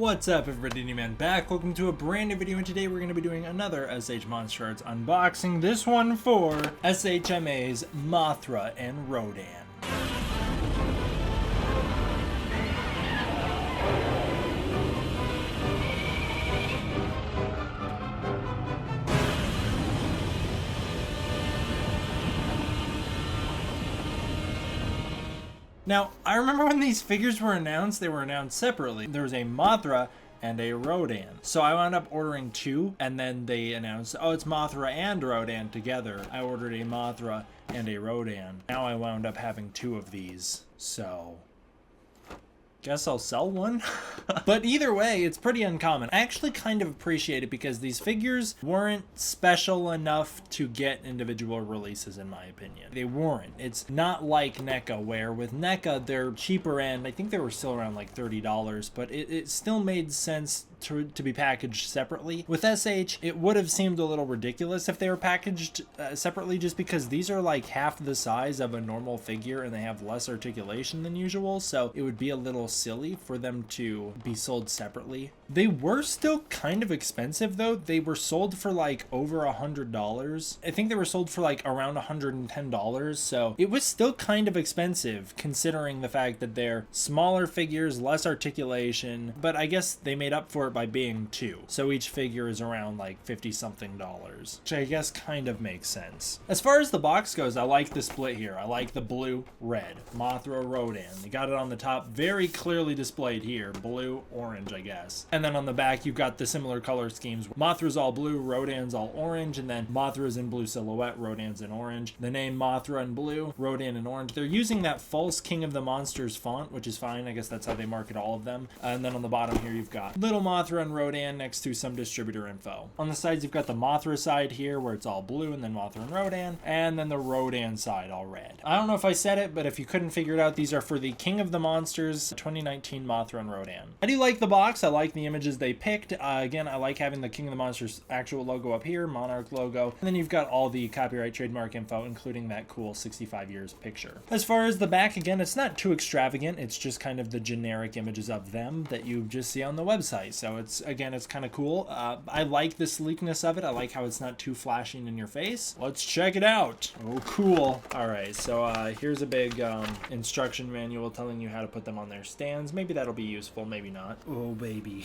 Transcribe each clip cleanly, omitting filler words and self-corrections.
What's up everybody, Neca back. Welcome to a brand new video, and today we're going to be doing another SH MonsterArts unboxing. This one for SHMA's Mothra and Rodan. Now, I remember when these figures were announced, they were announced separately. There was a Mothra and a Rodan. So I wound up ordering two, and then they announced, oh, it's Mothra and Rodan together. I ordered a Mothra and a Rodan. Now I wound up having two of these, so guess I'll sell one. But either way, it's pretty uncommon. I actually kind of appreciate it because these figures weren't special enough to get individual releases, in my opinion. They weren't. It's not like Neca, where with Neca, they're cheaper end. I think they were still around like $30, but it still made sense to be packaged separately. With SH, it would have seemed a little ridiculous if they were packaged separately, just because these are like half the size of a normal figure and they have less articulation than usual, so it would be a little silly for them to be sold separately. They were still kind of expensive though. They were sold for like over $100. I think they were sold for like around $110, so it was still kind of expensive considering the fact that they're smaller figures, less articulation, but I guess they made up for it by being two. So each figure is around like $50 something, which I guess kind of makes sense. As far as the box goes, I like the split here. I like the blue, red, Mothra Rodan. They got it on the top, very clearly displayed here, blue, orange, I guess. And then on the back, you've got the similar color schemes. Mothra's all blue, Rodan's all orange, and then Mothra's in blue silhouette, Rodan's in orange. The name Mothra in blue, Rodan in orange. They're using that false King of the Monsters font, which is fine. I guess that's how they market all of them. And then on the bottom here, you've got little Mothra and Rodan next to some distributor info. On the sides, you've got the Mothra side here where it's all blue, and then Mothra and Rodan, and then the Rodan side all red. I don't know if I said it, but if you couldn't figure it out, these are for the King of the Monsters 2019 Mothra and Rodan. I do like the box. I like the images they picked. Again, I like having the King of the Monsters actual logo up here, Monarch logo, and then you've got all the copyright trademark info, including that cool 65 years picture. As far as the back, again, it's not too extravagant. It's just kind of the generic images of them that you just see on the website. So it's kind of cool. I like the sleekness of it. I like how it's not too flashing in your face. Let's check it out. Oh, cool. All right, so here's a big instruction manual telling you how to put them on their stands. Maybe that'll be useful, maybe not. Oh, baby.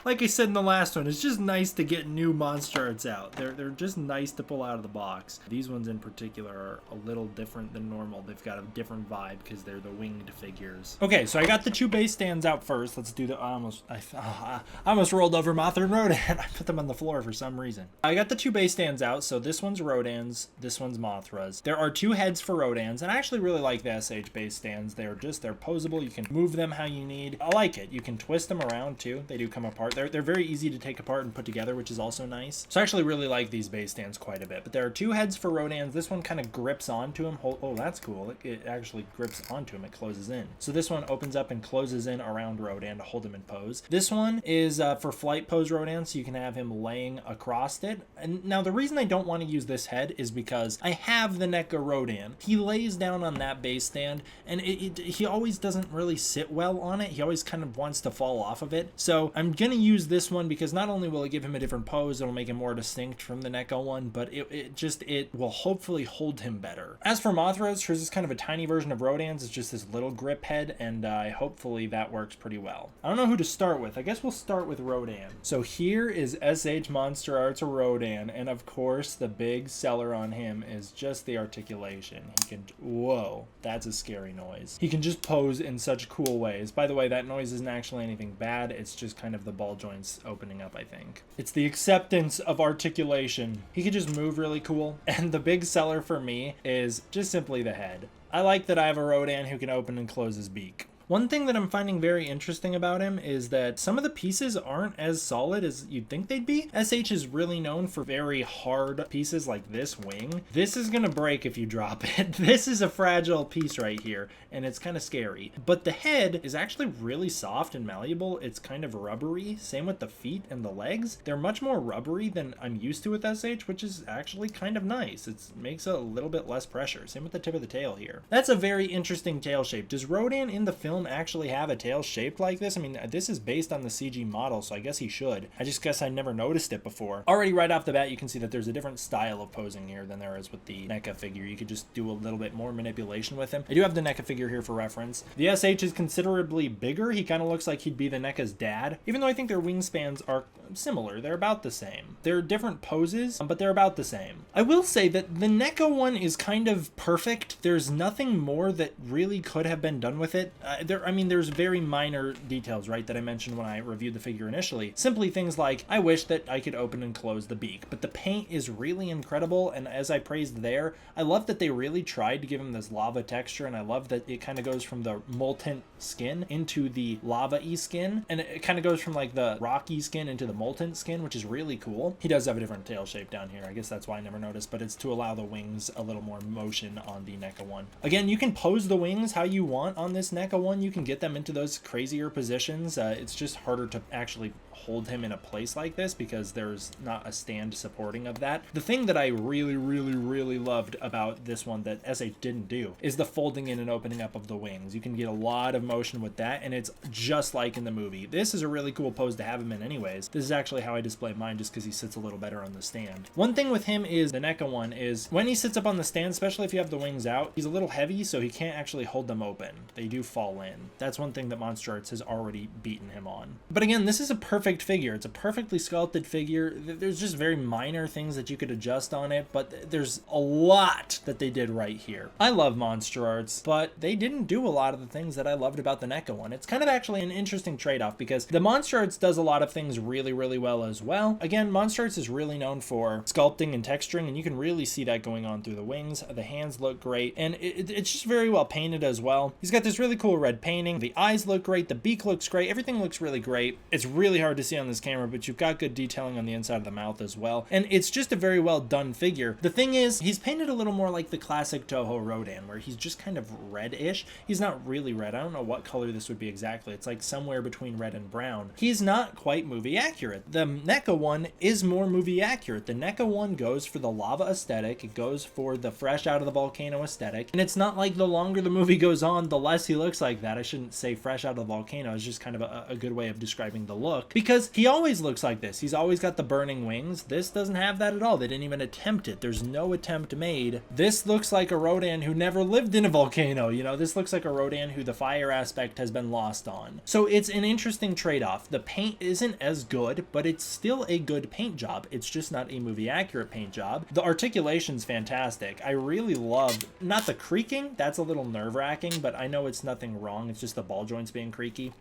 Like I said in the last one, it's just nice to get new MonsterArts out. They're just nice to pull out of the box. These ones in particular are a little different than normal. They've got a different vibe because they're the winged figures. Okay, so I got the two base stands out first. Let's do the I almost rolled over Mothra and Rodan. I put them on the floor for some reason. I got the two base stands out, so this one's Rodan's, this one's Mothra's. There are two heads for Rodan's, and I actually really like the SH base stands. They're posable. You can move them how you need. I like it. You can twist them around too. They do come apart. They're very easy to take apart and put together, which is also nice. So I actually really like these base stands quite a bit. But there are two heads for Rodan's. This one kind of grips onto him. Oh, that's cool. It actually grips onto him. It closes in. So this one opens up and closes in around Rodan to hold him in pose. This one is for flight pose Rodan, so you can have him laying across it. And now the reason I don't want to use this head is because I have the Neca Rodan. He lays down on that base stand, and he always doesn't really sit well on it. He always kind of wants to fall off of it. So I'm gonna use this one because not only will it give him a different pose, it'll make him more distinct from the Neca one, but it will hopefully hold him better. As for Mothra's, hers is kind of a tiny version of Rodan's. It's just this little grip head, and hopefully that works pretty well. I don't know who to start with. I guess we'll start with Rodan. So here is SH MonsterArts Rodan, and of course the big seller on him is just the articulation. He can, whoa, that's a scary noise. He can just pose in such cool ways. By the way, that noise isn't actually anything bad. It's just kind of the ball joints opening up, I think. It's the acceptance of articulation. He can just move really cool. And the big seller for me is just simply the head. I like that I have a Rodan who can open and close his beak. One thing that I'm finding very interesting about him is that some of the pieces aren't as solid as you'd think they'd be. SH is really known for very hard pieces like this wing. This is gonna break if you drop it. This is a fragile piece right here, and it's kind of scary. But the head is actually really soft and malleable. It's kind of rubbery. Same with the feet and the legs. They're much more rubbery than I'm used to with SH, which is actually kind of nice. It makes a little bit less pressure. Same with the tip of the tail here. That's a very interesting tail shape. Does Rodan in the film film actually have a tail shaped like this? I mean, this is based on the CG model, so I guess he should. I just guess I never noticed it before. Already right off the bat, you can see that there's a different style of posing here than there is with the NECA figure. You could just do a little bit more manipulation with him. I do have the NECA figure here for reference. The SH is considerably bigger. He kind of looks like he'd be the NECA's dad, even though I think their wingspans are similar. They're about the same. They're different poses, but they're about the same. I will say that the NECA one is kind of perfect. There's nothing more that really could have been done with it. There's very minor details, right, that I mentioned when I reviewed the figure initially. Simply things like, I wish that I could open and close the beak, but the paint is really incredible, and as I praised there, I love that they really tried to give him this lava texture, and I love that it kind of goes from the molten skin into the lava-y skin, and it kind of goes from like the rocky skin into the molten skin, which is really cool. He does have a different tail shape down here. I guess that's why I never noticed, but it's to allow the wings a little more motion on the NECA one. Again, you can pose the wings how you want on this NECA one. You can get them into those crazier positions. It's just harder to actually hold him in a place like this because there's not a stand supporting of that. The thing that I really loved about this one that SH didn't do is the folding in and opening up of the wings. You can get a lot of motion with that, and it's just like in the movie. This is a really cool pose to have him in anyways. This is actually how I display mine just because he sits a little better on the stand. One thing with him is the NECA one is when he sits up on the stand, especially if you have the wings out, he's a little heavy, so he can't actually hold them open. They do fall in. That's one thing that MonsterArts has already beaten him on. But again, this is a perfect figure. It's a perfectly sculpted figure. There's just very minor things that you could adjust on it, but there's a lot that they did right here. I love MonsterArts, but they didn't do a lot of the things that I loved about the NECA one. It's kind of actually an interesting trade-off because the MonsterArts does a lot of things really well as well. Again, MonsterArts is really known for sculpting and texturing, and you can really see that going on through the wings. The hands look great, and it's just very well painted as well. He's got this really cool red painting. The eyes look great. The beak looks great. Everything looks really great. It's really hard to see on this camera, but you've got good detailing on the inside of the mouth as well, and it's just a very well done figure. The thing is, he's painted a little more like the classic Toho Rodan, where he's just kind of reddish. He's not really red. I don't know what color this would be exactly. It's like somewhere between red and brown. He's not quite movie accurate. The NECA one is more movie accurate. The NECA one goes for the lava aesthetic. It goes for the fresh out of the volcano aesthetic, and it's not like the longer the movie goes on, the less he looks like that. I shouldn't say fresh out of the volcano. It's just kind of a good way of describing the look, because he always looks like this. He's always got the burning wings. This doesn't have that at all. They didn't even attempt it. There's no attempt made. This looks like a Rodan who never lived in a volcano. You know, this looks like a Rodan who the fire aspect has been lost on. So it's an interesting trade-off. The paint isn't as good, but it's still a good paint job. It's just not a movie accurate paint job. The articulation's fantastic. I really love, not the creaking, that's a little nerve-wracking, but I know it's nothing wrong. It's just the ball joints being creaky.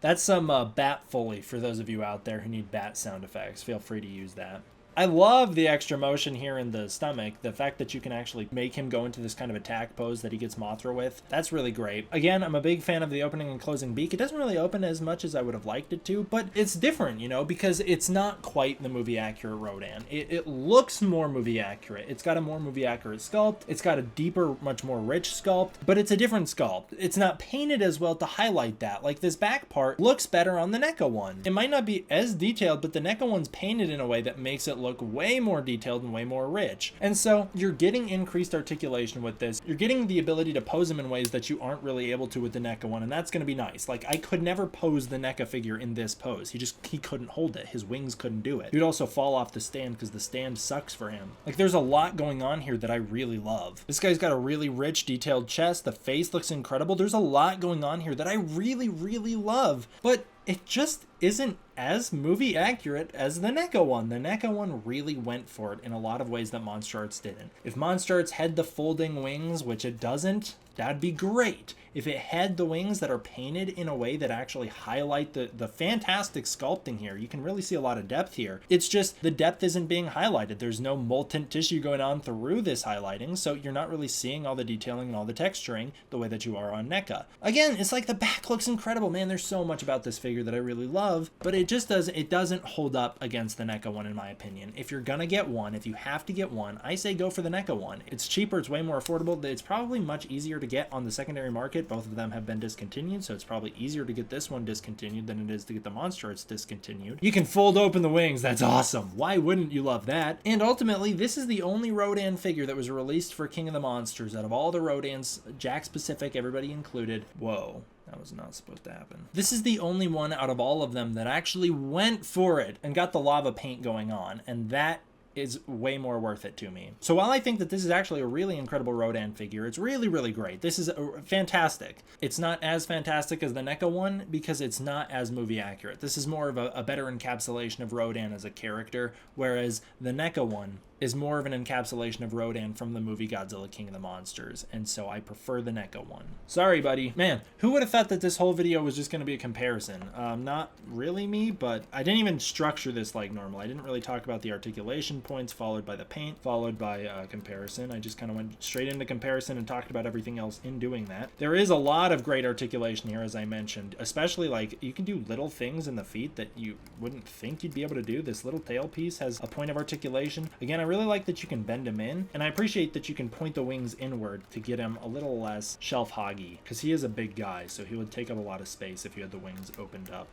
That's some bat Foley for those of you out there who need bat sound effects. Feel free to use that. I love the extra motion here in the stomach. The fact that you can actually make him go into this kind of attack pose that he gets Mothra with. That's really great. Again, I'm a big fan of the opening and closing beak. It doesn't really open as much as I would have liked it to, but it's different, you know, because it's not quite the movie accurate Rodan. It looks more movie accurate. It's got a more movie accurate sculpt. It's got a deeper, much more rich sculpt, but it's a different sculpt. It's not painted as well to highlight that. Like this back part looks better on the NECA one. It might not be as detailed, but the NECA one's painted in a way that makes it look way more detailed and way more rich. And so you're getting increased articulation with this. You're getting the ability to pose him in ways that you aren't really able to with the NECA one, and that's going to be nice. Like, I could never pose the NECA figure in this pose. He couldn't hold it. His wings couldn't do it. He'd also fall off the stand because the stand sucks for him. Like, there's a lot going on here that I really love. This guy's got a really rich, detailed chest. The face looks incredible. There's a lot going on here that I really love, but it just isn't as movie accurate as the NECA one. The NECA one really went for it in a lot of ways that MonsterArts didn't. If MonsterArts had the folding wings, which it doesn't, that'd be great. If it had the wings that are painted in a way that actually highlight the fantastic sculpting here, you can really see a lot of depth here. It's just the depth isn't being highlighted. There's no molten tissue going on through this highlighting, so you're not really seeing all the detailing and all the texturing the way that you are on NECA. Again, it's like the back looks incredible. Man, there's so much about this figure that I really love, but it doesn't hold up against the NECA one in my opinion. If you're gonna get one, if you have to get one, I say go for the NECA one. It's cheaper, it's way more affordable, it's probably much easier to get on the secondary market. Both of them have been discontinued, so it's probably easier to get this one discontinued than it is to get the MonsterArts discontinued. You can fold open the wings. That's awesome. Why wouldn't you love that? And ultimately, this is the only Rodan figure that was released for King of the Monsters out of all the Rodans, Jakks Pacific, everybody included. Whoa. That was not supposed to happen. This is the only one out of all of them that actually went for it and got the lava paint going on, and that is way more worth it to me. So while I think that this is actually a really incredible Rodan figure, it's really, really great. This is fantastic. It's not as fantastic as the Neca one because it's not as movie accurate. This is more of a better encapsulation of Rodan as a character, whereas the Neca one is more of an encapsulation of Rodan from the movie Godzilla King of the Monsters, and so I prefer the Neca one. Sorry, buddy. Man, who would have thought that this whole video was just going to be a comparison? Not really me, but I didn't even structure this like normal. I didn't really talk about the articulation points, followed by the paint, followed by comparison. I just kind of went straight into comparison and talked about everything else in doing that. There is a lot of great articulation here, as I mentioned, especially like you can do little things in the feet that you wouldn't think you'd be able to do. This little tail piece has a point of articulation. Again, I really like that you can bend him in, and I appreciate that you can point the wings inward to get him a little less shelf hoggy, because he is a big guy, so he would take up a lot of space if you had the wings opened up.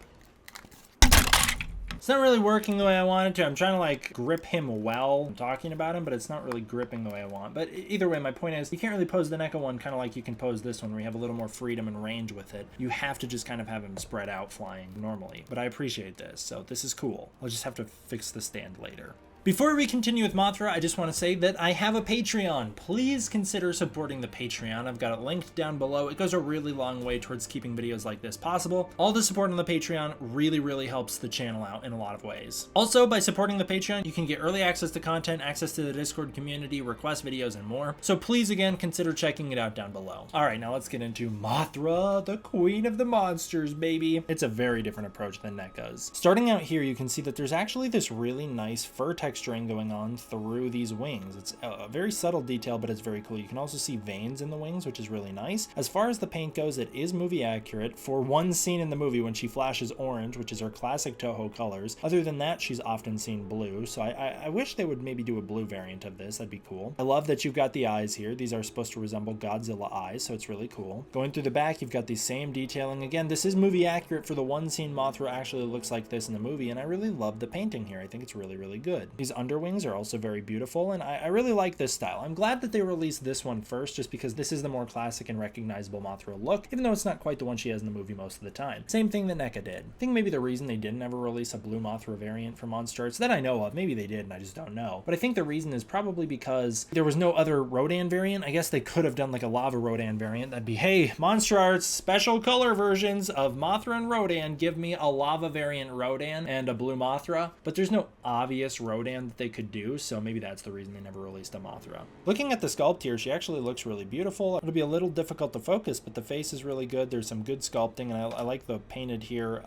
It's not really working the way I wanted to. I'm trying to like grip him while I'm talking about him, but it's not really gripping the way I want. But either way, my point is you can't really pose the Neca one kind of like you can pose this one where you have a little more freedom and range with it. You have to just kind of have him spread out flying normally. But I appreciate this, so this is cool. I'll just have to fix the stand later. Before we continue with Mothra, I just want to say that I have a Patreon. Please consider supporting the Patreon. I've got it linked down below. It goes a really long way towards keeping videos like this possible. All the support on the Patreon really, really helps the channel out in a lot of ways. Also, by supporting the Patreon, you can get early access to content, access to the Discord community, request videos, and more. So please, again, consider checking it out down below. All right, now let's get into Mothra, the Queen of the Monsters, baby. It's a very different approach than Neca's. Starting out here, you can see that there's actually this really nice fur texturing going on through these wings. It's a very subtle detail, but it's very cool. You can also see veins in the wings, which is really nice. As far as the paint goes, it is movie accurate for one scene in the movie when she flashes orange, which is her classic Toho colors. Other than that, she's often seen blue, so I wish they would maybe do a blue variant of this. That'd be cool. I love that you've got the eyes here. These are supposed to resemble Godzilla eyes, so it's really cool. Going through the back, you've got the same detailing. Again, this is movie accurate for the one scene Mothra actually looks like this in the movie, and I really love the painting here. I think it's really, really good. These underwings are also very beautiful, and I really like this style. I'm glad that they released this one first, just because this is the more classic and recognizable Mothra look, even though it's not quite the one she has in the movie most of the time. Same thing that Neca did. I think maybe the reason they didn't ever release a blue Mothra variant for MonsterArts that I know of, maybe they did and I just don't know, but I think the reason is probably because there was no other Rodan variant. I guess they could have done like a lava Rodan variant. That'd be, hey, MonsterArts special color versions of Mothra and Rodan, give me a lava variant Rodan and a blue Mothra, but there's no obvious Rodan that they could do, so maybe that's the reason they never released a Mothra. Looking at the sculpt here, she actually looks really beautiful. It'll be a little difficult to focus, but the face is really good. There's some good sculpting, and I like the painted here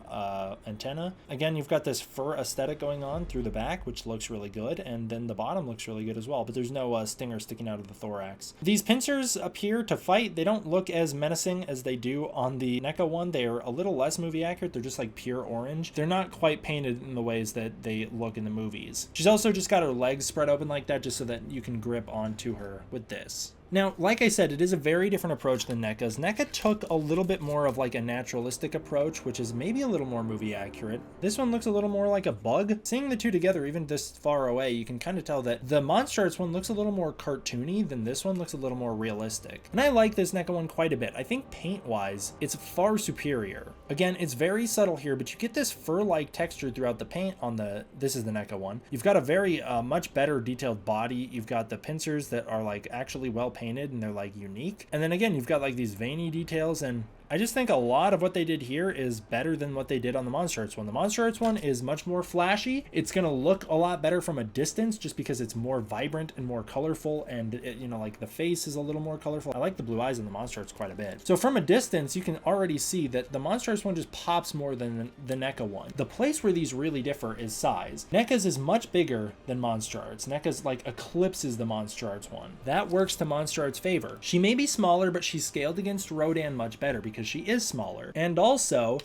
antenna. Again, you've got this fur aesthetic going on through the back, which looks really good, and then the bottom looks really good as well, but there's no stinger sticking out of the thorax. These pincers appear to fight. They don't look as menacing as they do on the Neca one. They are a little less movie accurate. They're just like pure orange. They're not quite painted in the ways that they look in the movies. She's also just got her legs spread open like that just so that you can grip onto her with this. Now, like I said, it is a very different approach than Neca's. Neca took a little bit more of like a naturalistic approach, which is maybe a little more movie accurate. This one looks a little more like a bug. Seeing the two together, even this far away, you can kind of tell that the MonsterArts one looks a little more cartoony than this one looks a little more realistic. And I like this Neca one quite a bit. I think paint-wise, it's far superior. Again, it's very subtle here, but you get this fur-like texture throughout the paint on this is the Neca one. You've got a very much better detailed body. You've got the pincers that are like actually well painted and they're like unique, and then again you've got like these veiny details, and I just think a lot of what they did here is better than what they did on the MonsterArts one. The MonsterArts one is much more flashy. It's gonna look a lot better from a distance just because it's more vibrant and more colorful, and it, you know, like the face is a little more colorful. I like the blue eyes in the MonsterArts quite a bit. So from a distance, you can already see that the MonsterArts one just pops more than the Neca one. The place where these really differ is size. Neca's is much bigger than MonsterArts. Neca's like eclipses the MonsterArts one. That works to MonsterArts' favor. She may be smaller, but she's scaled against Rodan much better because she is smaller. And also,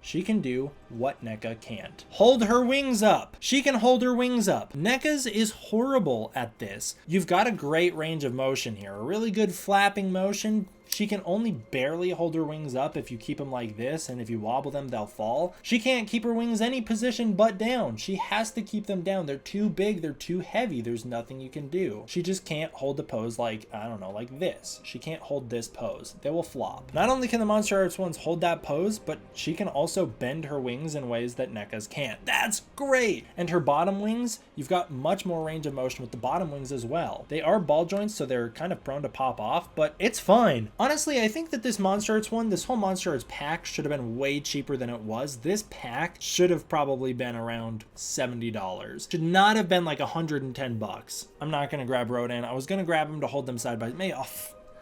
she can do what Neca can't. Hold her wings up. She can hold her wings up. Neca's is horrible at this. You've got a great range of motion here, a really good flapping motion. She can only barely hold her wings up if you keep them like this, and if you wobble them, they'll fall. She can't keep her wings any position but down. She has to keep them down. They're too big, they're too heavy. There's nothing you can do. She just can't hold the pose like, I don't know, like this. She can't hold this pose. They will flop. Not only can the MonsterArts ones hold that pose, but she can also bend her wings in ways that Neca's can't. That's great! And her bottom wings, you've got much more range of motion with the bottom wings as well. They are ball joints, so they're kind of prone to pop off, but it's fine. Honestly, I think that this MonsterArts one, this whole MonsterArts pack should have been way cheaper than it was. This pack should have probably been around $70. Should not have been like 110 bucks. I'm not gonna grab Rodan. I was gonna grab him to hold them side by side.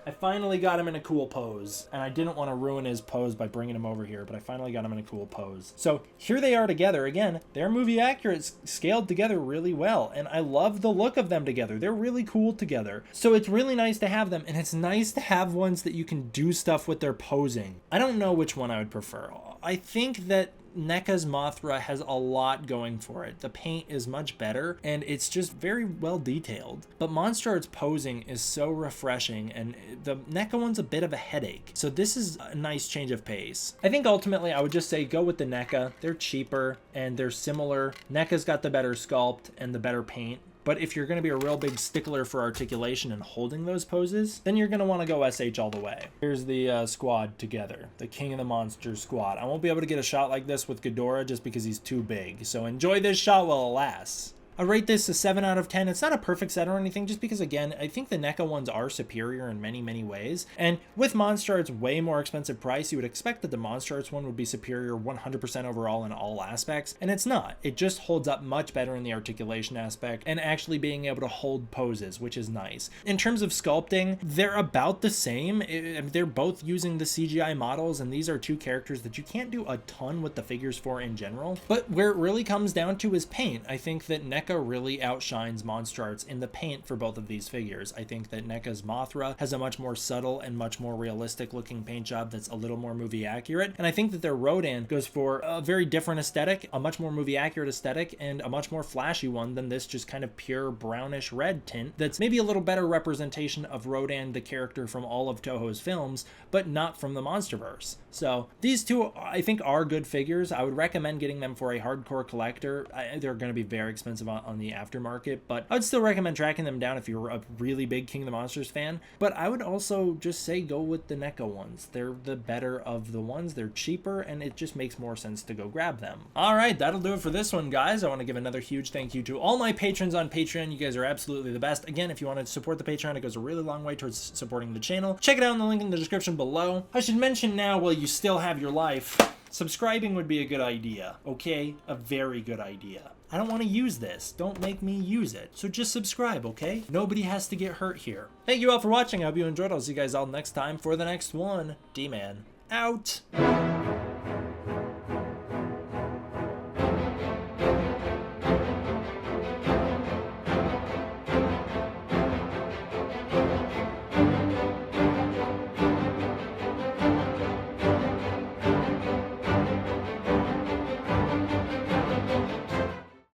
I finally got him in a cool pose, and I didn't want to ruin his pose by bringing him over here, but I finally got him in a cool pose. So here they are together. Again, they're movie accurate, scaled together really well, and I love the look of them together. They're really cool together. So it's really nice to have them, and it's nice to have ones that you can do stuff with their posing. I don't know which one I would prefer. I think that Neca's Mothra has a lot going for it. The paint is much better, and it's just very well detailed. But MonsterArts posing is so refreshing, and the Neca one's a bit of a headache. So this is a nice change of pace. I think ultimately I would just say go with the Neca. They're cheaper, and they're similar. Neca's got the better sculpt and the better paint. But if you're going to be a real big stickler for articulation and holding those poses, then you're going to want to go SH all the way. Here's the squad together, the King of the Monsters squad. I won't be able to get a shot like this with Ghidorah just because he's too big. So enjoy this shot while it lasts. I rate this a 7 out of 10. It's not a perfect set or anything, just because, again, I think the Neca ones are superior in many, many ways. And with MonsterArts' way more expensive price, you would expect that the MonsterArts one would be superior 100% overall in all aspects, and it's not. It just holds up much better in the articulation aspect and actually being able to hold poses, which is nice. In terms of sculpting, they're about the same. They're both using the CGI models, and these are two characters that you can't do a ton with the figures for in general. But where it really comes down to is paint. I think that Neca really outshines MonsterArts in the paint for both of these figures. I think that Neca's Mothra has a much more subtle and much more realistic looking paint job that's a little more movie accurate, and I think that their Rodan goes for a very different aesthetic, a much more movie accurate aesthetic, and a much more flashy one than this just kind of pure brownish red tint that's maybe a little better representation of Rodan, the character from all of Toho's films, but not from the Monsterverse. So these two I think are good figures. I would recommend getting them for a hardcore collector. They're going to be very expensive on the aftermarket, but I'd still recommend tracking them down if you're a really big King of the Monsters fan. But I would also just say go with the Neca ones. They're the better of the ones. They're cheaper, and it just makes more sense to go grab them. All right, that'll do it for this one, guys. I want to give another huge thank you to all my patrons on Patreon. You guys are absolutely the best. Again, if you want to support the Patreon, it goes a really long way towards supporting the channel. Check it out in the link in the description below. I should mention now, while you still have your life, subscribing would be a good idea, okay? A very good idea. I don't want to use this. Don't make me use it. So just subscribe, okay? Nobody has to get hurt here. Thank you all for watching. I hope you enjoyed. I'll see you guys all next time for the next one. D-Man out.